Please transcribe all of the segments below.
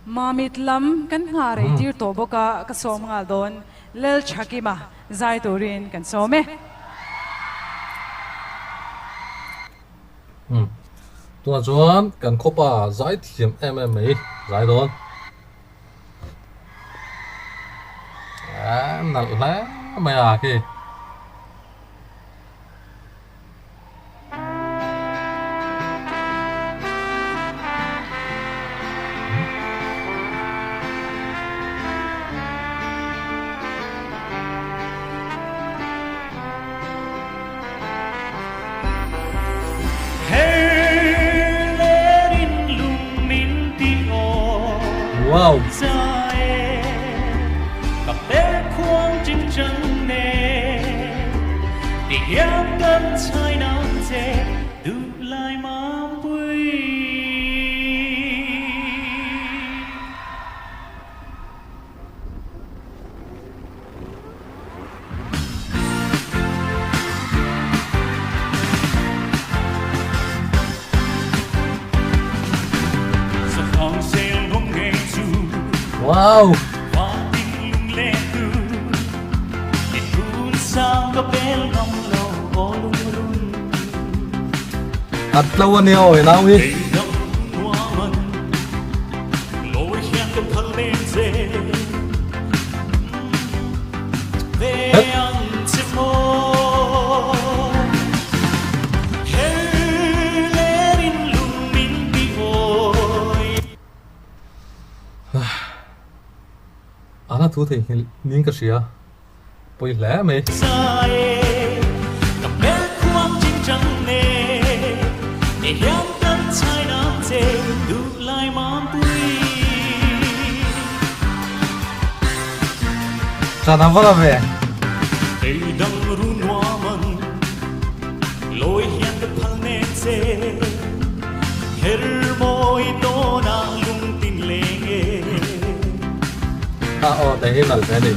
Mamit lam kan nga re tir to boka ka som nga don Lalṭhakima zai turin kan some tua chuan kan khopa zai thiam MMA zai don nal hle maya ki wow wow at lâu anh yêu rồi nào đi anh thu thì những cái gì à bây lẽ mày sao thằng vợ về đấy là cái gì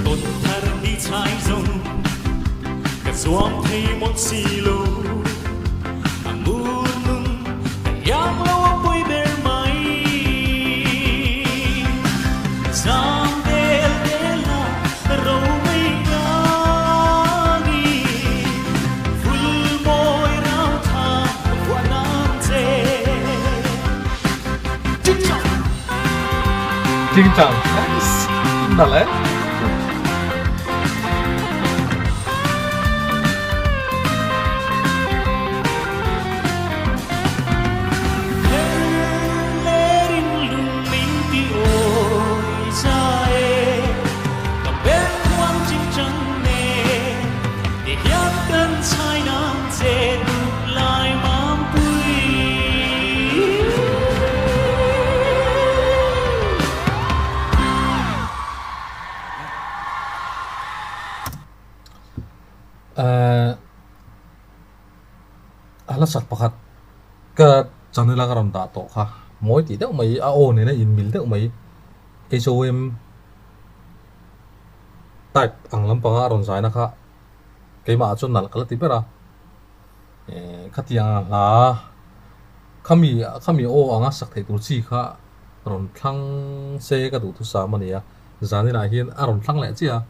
chính trọng là lẽ là sạch bạc cái cho nên là cái làm đào tạo ha mỗi tí đó mấy AO này nó in mil đó mấy SOM type ang lam pa ron sai na kha cái mà chon nal kala ti pera khatia la khami o anga sak thei tur chi kha ron thlang se ka du thu sa mania zani na hian aron thlang le chi a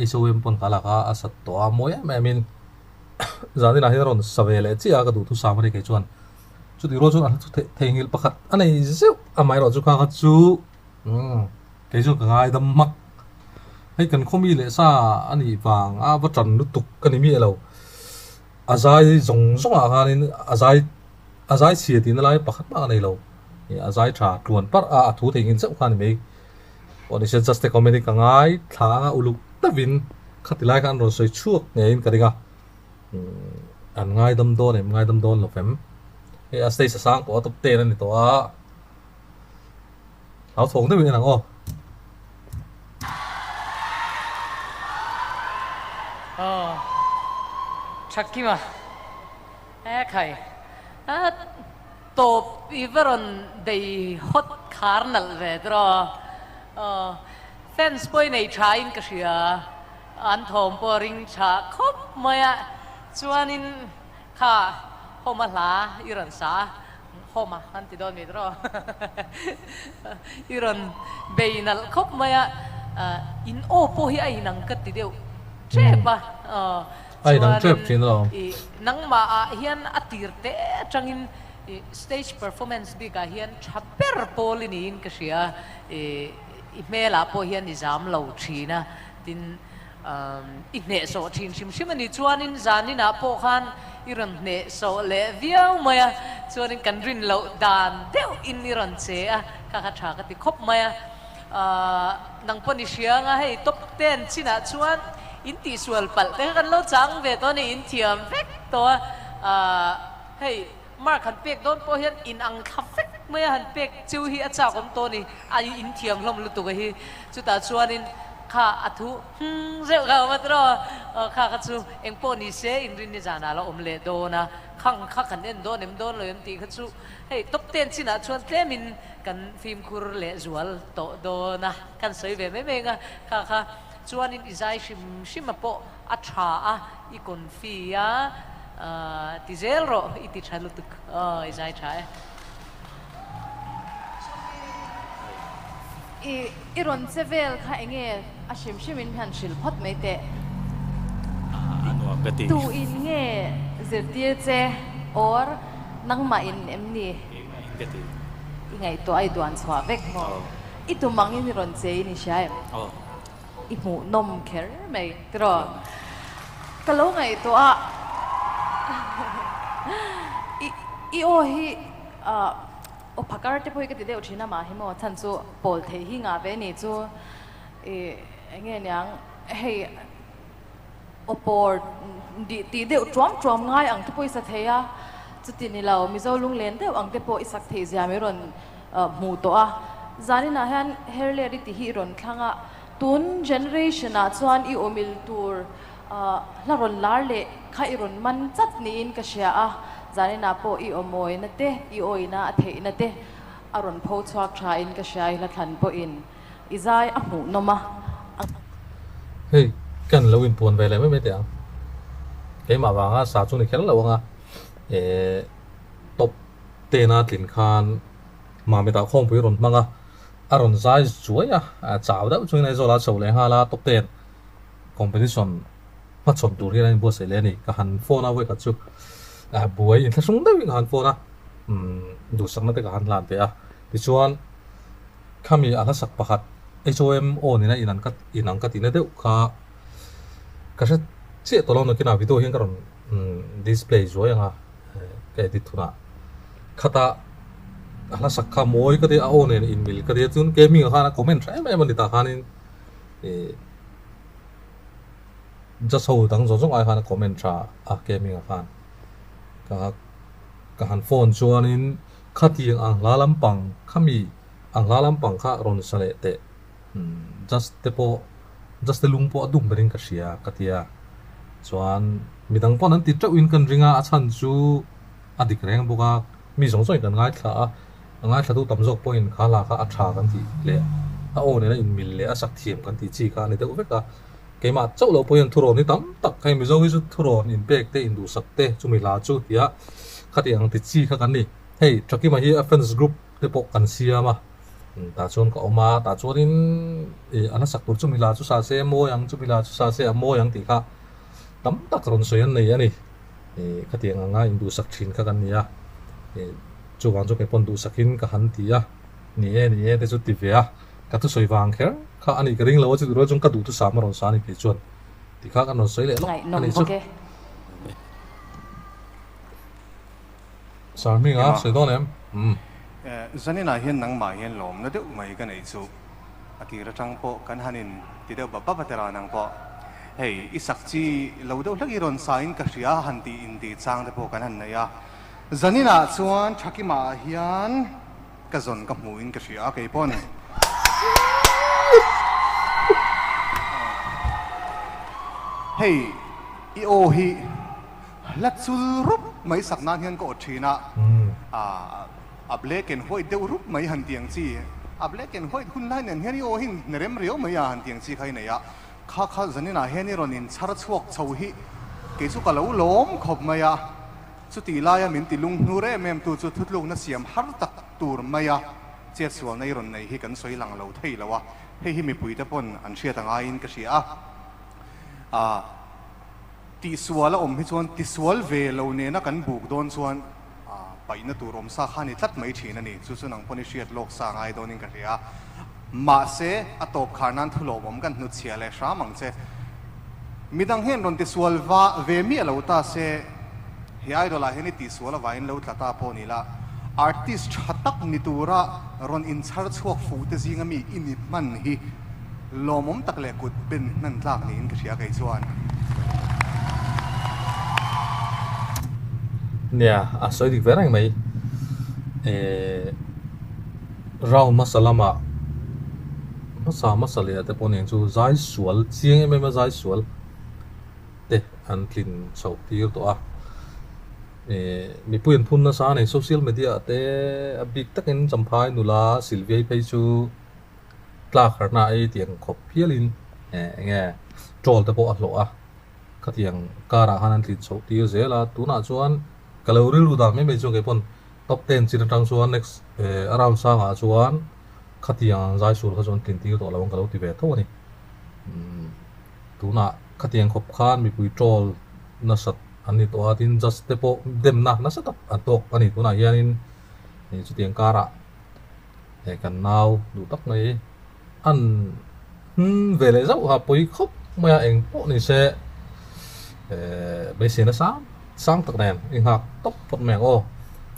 SOM pon kala ka asat to a moi I mean zani na hian ron save le chi a ka du thu sa mari ke chuan chu ti ro chuan an thu thengil pakhat anei zeu amai ro chu kha chu cái chu ka ngai dam mak hay cần không bị lệ sa anh ấy vàng vắt trần lutuk cái này mi lâu azai giống giống à nên azai xìa thì nó lại bắt bắt này lâu azai trả tuần bắt thu thì nghìn rất khoan này còn đây sẽ just comment cái ngay thả ulu ta vin khát lại cái rồi soi chuột này cái gì cả anh ngay đâm đòn này ngay đâm đòn là phèm cái stay sang có tập tê này to áo thùng đấy bên nào ô Lalṭhakima khai top iveron dei hot carnal ve dro fans boy nei train ka sia an thom poring cha khop maya chuanin kha homala iran sa ma han ti don mi dro iron beinal khop maya in o po hi ai nang kat ti deu che pa ai nang trap chin lo nang ma a hian atir te changin stage performance bi ka hian chaper polin in ka sia mela po hian exam lo thina tin ne so thin sim ani chuanin zanina po khan iron ne so le viau maya chuanin kan rin lo dan deu in iron che a ka tha ka ti khop maya nang poni sianga hei top 10 china chuan in ti sual pal te kan lo chang ve to ni in thiam vek to hei mar khan pek don po hian in ang khafek maya han pek chu hi acha kom to ni ai in thiam hlom lu tu ga hi chuta chuanin kha athu reu ga matro kha ka chu engpo ni se in rin ni jana la omle do na khang kha kan en do nem don lo yam ti kha chu hei top 10 china chuan tlemin kan film khur le zual to do na kan soi ve me me nga kha chuanin izai shim po a tha a I kon fi a ti zel ro I ti tha lutuk izai tha iron sevel kha enge ashim shimin han shil phot mai te anuam gati tu in nge zirtir che or nangma in emni gati ingai to ai duan chwa vek mo itu mangin ron che ni shai I mu nom kher mai tro kalo ngai to a I o hi o phakar te poi ka ti deu thina ma hi mo chan chu pol the hi nga ve ni chu nge nyang hei opor di ti deu trom ngai ang te poi sa theya chu ti ni lao Mizo lung len deu ang te po isak thei zia me ron mu to a zani na han Herleri ti hi ron thanga tun generation a chuan I omil tur la ron lar le kha I ron man chat ni in ka sia a zani na po I omoi na te I oi na thei na te aron pho chhuak tha in ka sia I la than po in izai a mu noma hei kan lo in pon ve le me te ang ke ma wa nga sa chu ni khel lo nga top te na tin khan Mamit ta khong pui ron manga aron zai chuai a chaw da chu nei zo la chho le ha la top 10 competition ma chon tur hi ran bo se le ni ka han phone a we ka chu buai in thasung da wing han phone a du sak na te ka han lan te a ti chuan khami ala sak pakhat HOM o ni na inang kat ina deuh kha ka se che to lo no kina video hian karon display zo yanga ke edit thuna khata ala sak kha moi ka te a on in mil ka te chun gaming kha na comment sai mai man ta khanin just hold dang zo zong ai kha na comment tra a gaming khan ka han phone chuanin khati ang la lampang khami ang la lampang kha ron sale te just te lung po adum bering ka sia katia chuan midang pon an ti trau in kan ringa a chan chu adik reng boka mi zong zong kan ngai thla tu tam jok point kha la kha a tha kan ti le a o ne na in mil le a sak thiam kan ti chi ka ne te veka ke ma chau lo point thuro ni tam tak khai mi zo hi chu thuro in pek te in du sak te chu mi la chu tia khati ang ti chi kha kan ni hey Lalṭhakima hi a friends group te pok kan sia ma ta chuan ka oma ta chuanin ana sak tur chu mi la chu sa se mo yang chu mi la chu sa se mo yang ti kha tam tak ron soyan nei ani khati anga in du sak thin kha kan nia chu wang chu ke pon du sakin ka han ti a ni e te chu ti ve a ka tu soi wang kher kha ani ka ring lo chu ro chung ka du tu sa ma ron sa ni ke chuan ti kha kan ron soi le lo ani chu sarmi nga soi don em zani na hian nang ma hian lom na deuh mai kan ei chu ati ra tang po kan hanin ti deuh ba patera nang po hei isak chi lo deuh lagi ron sain ka ria han ti in ti chang te po kan han na ya zani na chuan Lalṭhakima hian ka zon ka mu in ka ria ke pon hei I o hi la chul rup mai sak na hian ko thina a black and white deuh rup mai han tiang chi a black and white hun lai nen hian I o hin nerem rio mai ya han tiang chi khai na ya kha zani na hian I ron in char chuak chho hi ke chu ka lo lom khop mai ya chu ti lai min ti lung nu re mem tu chu thutluk na siam har tak tur maya che sual nei ron nei hi kan soi lang lo thei lawa hei hi mi pui te pon an hria tanga in ka hria ti suala om hi chuan ti sual ve lo ne na kan buk don chuan pai na tur om sa khani tlat mai thina ni chu chu nang poni hriat lok sa ngai don in ka hria ma se atop khanan thulo bom kan nu chia le sha mang che midang hen ron ti sual va ve mi lo ta se hi idol a heni ti suala vain lo tlata po ni la artist hatak ni tura ron in char chuak fu te zinga mi inip man hi lomom takle kut ben nan tlak ni in ka hria kai chuan nè soi đi về này mấy rau masala mà masala te pon yang chu zai sual chiang em zai sual te an clean chau tir to a mi puin phun na sa nei social media te a big takin champhai nula silvia pei chu tla kharna ai tiang khop phialin nge troll te po a lo a khatiang kara hanan clean chau tir zela tuna chuan kalori lu da me chu ke pon top 10 chin tang chuan next around sa nga chuan khatiang zai sur kha chuan tin tir to lawang kalo ti ve tho ni tuna khatiang khop khan mi pui troll na sat ani to atin just te po dem na sat an tok ani tuna hianin ni chu tiang kara kan nau du tak nei an vele zau ha poi khop maya eng po ni se be se na sang tak nen in hak top pot meng o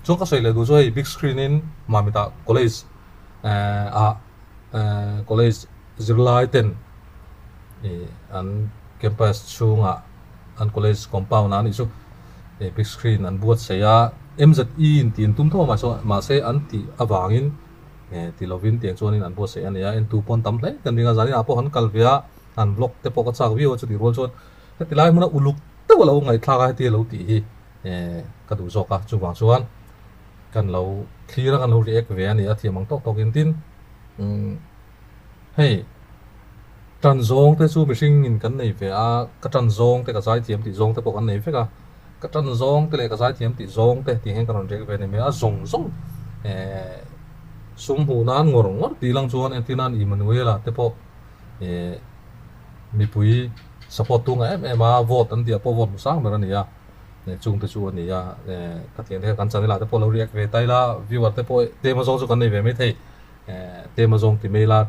chung ka sei le du zoi big screen in Mamita college college zirlai ten an campus chunga an college compound an isu big screen an buat seya MZE in tin tum tho ma se an ti awangin ti lovin tiang chuanin an buat se ania en tu pon tam hle kan ringa zani apo han kalvia an vlog te po ka chak view chu ti rol chuan ti lai muna uluk te wala ngai thla ti lo ti hi ka du zo ka chu wang chuan kan lo clear kan lo react ve ani a thiamang tok tok in tin hey tran zong te chu mihring in kan nei ve a ka tran zong te ka zai thiam ti zong te po kan nei ve ka tran zong te le ka zai thiam ti zong te ti hen kan react ve nei me a zong sum hu nan ngor ti lang chuan en tinan Emmanuela te po mi pui support tu ngai em a vote an dia po vote sang mer ani ya chung te chu ani ya ka tian the kan chanela te po lo react ve tai la viewer te po te ma zong chu kan nei ve me thei te ma zong ti me la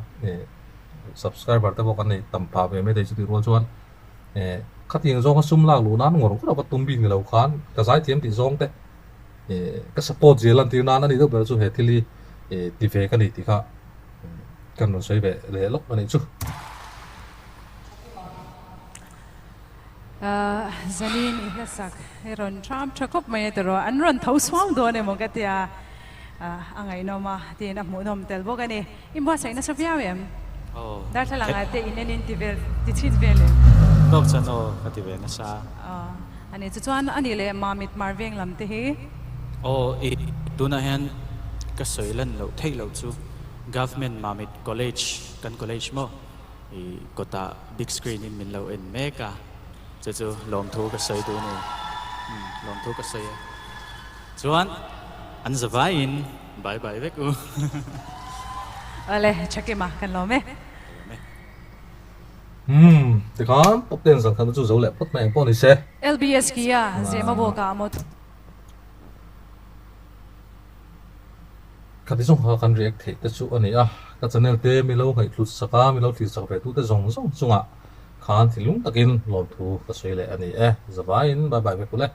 subscriber te po kan nei tam pha ve me thei chu ti ro chuan ka tiang zong a sum lak lu nan ngor ko ba tum bin lo khan ka zai thiam ti zong te ka support jelan ti nan ani do ber chu he thili ti ve ka ni ti kha kan no sei ve le lok ani chu zanin ihasak ron tram thakop mai tero an ron thau swam do ne mogatia angai no ma tin a mu nom tel bogani imba sai na sofiawem dar thalanga te inen tivel ti chit vele dok chano kative na sa ani chuan ani le Mamit marveng lam te hi tuna hen ka soilan lo thei lo chu government Mamit college kan college mo kota big screen in min lo en meka chu lom thu ka soi tu ni lom thu ka soi chuan an zavain bye bye vek u ale chakima kan lo me te khan top 10 sang khan chu zo le pot meng po ni se LBS kia zema boka mot khati song ha kan react the te chu ani a ka channel te mi lo ngai tlut saka mi lo thi sak ve tu te zong chunga khan thilung takin lom thu ka soi le ani zabain bye bye ve kule